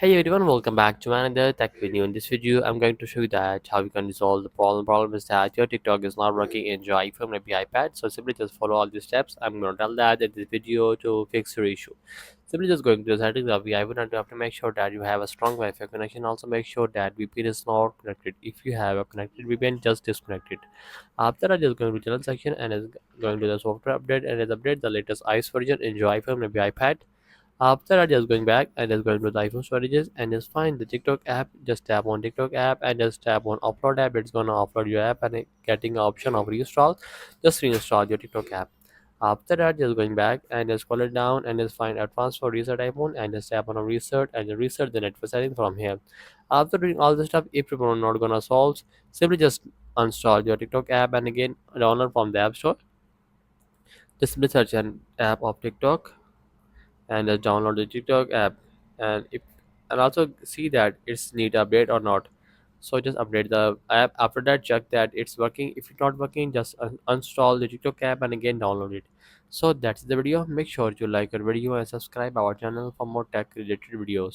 Hey everyone, welcome back to another tech video. In this video, I'm going to show you that how you can resolve the problem. Problem is that your TikTok is not working in your iPhone, maybe iPad. So simply just follow all these steps. I'm going to tell that in this video to fix your issue. Simply just going to the settings of the iPhone and you have to make sure that you have a strong Wi-Fi connection. Also make sure that VPN is not connected. If you have a connected VPN, just disconnect it. After that, just going to channel section and is going to the software update and is update the latest iOS version in your iPhone, maybe iPad. After that, just going back and just going to the iPhone storages and just find the TikTok app. Just tap on TikTok app and just tap on upload app. It's gonna upload your app and getting an option of reinstall. Just reinstall your TikTok app. After that, just going back and just scroll it down and just find advanced for reset iPhone and just tap on a reset and just reset the network setting from here. After doing all this stuff, if you're not gonna solve, simply just uninstall your TikTok app and again download from the app store. Just simply search an app of TikTok and just download the TikTok app and if and also see that it's need update or not. So just update the app. After that, check that it's working. If it's not working, just uninstall the TikTok app and again download it. So that's the video. Make sure you like our video and subscribe our channel for more tech related videos.